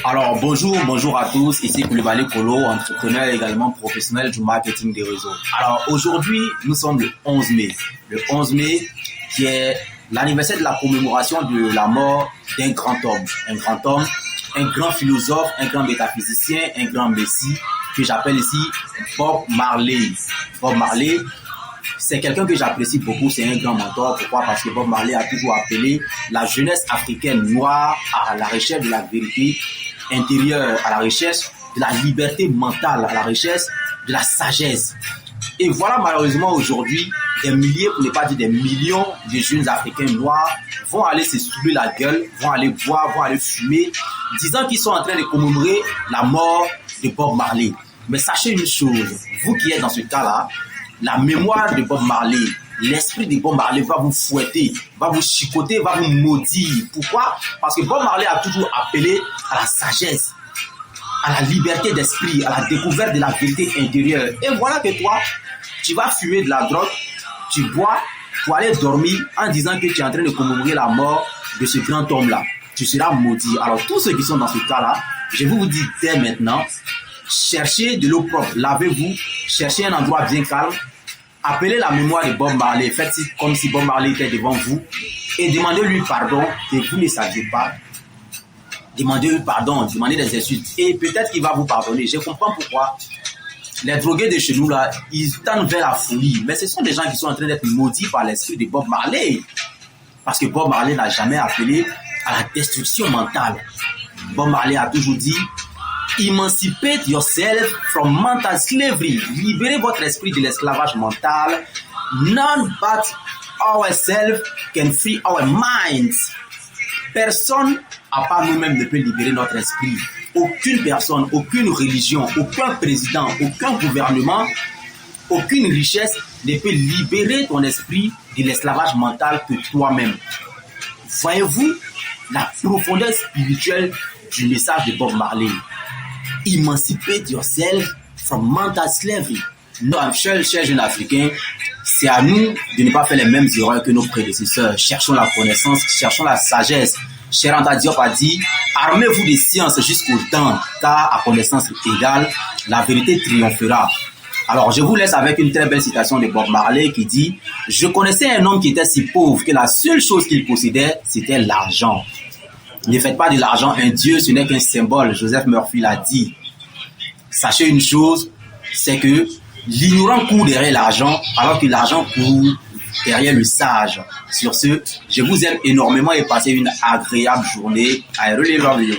Alors bonjour à tous, ici Koulibaly Kolo, entrepreneur et également professionnel du marketing des réseaux. Alors aujourd'hui, nous sommes le 11 mai. Le 11 mai qui est l'anniversaire de la commémoration de la mort d'un grand homme. Un grand philosophe, un grand métaphysicien, un grand messie que j'appelle ici Bob Marley. Bob Marley, c'est quelqu'un que j'apprécie beaucoup, c'est un grand mentor. Pourquoi? Parce que Bob Marley a toujours appelé la jeunesse africaine noire à la recherche de la vérité intérieure, à la recherche de la liberté mentale, à la recherche de la sagesse. Et voilà, malheureusement, aujourd'hui, des milliers, pour ne pas dire des millions de jeunes Africains noirs vont aller se saouler la gueule, vont aller boire, vont aller fumer, disant qu'ils sont en train de commémorer la mort de Bob Marley. Mais sachez une chose, vous qui êtes dans ce cas-là, la mémoire de Bob Marley, l'esprit de Bob Marley va vous fouetter, va vous chicoter, va vous maudire. Pourquoi? Parce que Bob Marley a toujours appelé à la sagesse, à la liberté d'esprit, à la découverte de la vérité intérieure. Et voilà que toi, tu vas fumer de la drogue, tu bois pour aller dormir en disant que tu es en train de commémorer la mort de ce grand homme-là. Tu seras maudit. Alors tous ceux qui sont dans ce cas-là, je vais vous dire dès maintenant, cherchez de l'eau propre, lavez-vous, cherchez un endroit bien calme, appelez la mémoire de Bob Marley, faites comme si Bob Marley était devant vous et demandez-lui pardon que vous ne saviez pas. Demandez-lui pardon, demandez des excuses et peut-être qu'il va vous pardonner. Je comprends pourquoi les drogués de chez nous là, ils tendent vers la folie, mais ce sont des gens qui sont en train d'être maudits par l'esprit de Bob Marley. Parce que Bob Marley n'a jamais appelé à la destruction mentale. Bob Marley a toujours dit emancipate yourself from mental slavery. Libérez votre esprit de l'esclavage mental. None but ourselves can free our minds. Personne, à part nous-mêmes, ne peut libérer notre esprit. Aucune personne, aucune religion, aucun président, aucun gouvernement, aucune richesse ne peut libérer ton esprit de l'esclavage mental que toi-même. Voyez-vous la profondeur spirituelle du message de Bob Marley? Emancipate yourself from mental slavery. Non, chers jeunes Africains, c'est à nous de ne pas faire les mêmes erreurs que nos prédécesseurs. Cherchons la connaissance, cherchons la sagesse. Cher Anta Diop a dit, armez-vous de science jusqu'au temps, car à connaissance égale, la vérité triomphera. Alors, je vous laisse avec une très belle citation de Bob Marley qui dit, je connaissais un homme qui était si pauvre que la seule chose qu'il possédait, c'était l'argent. Ne faites pas de l'argent un dieu, ce n'est qu'un symbole. Joseph Murphy l'a dit. Sachez une chose, c'est que l'ignorant court derrière l'argent, alors que l'argent court derrière le sage. Sur ce, je vous aime énormément et passez une agréable journée. À relever.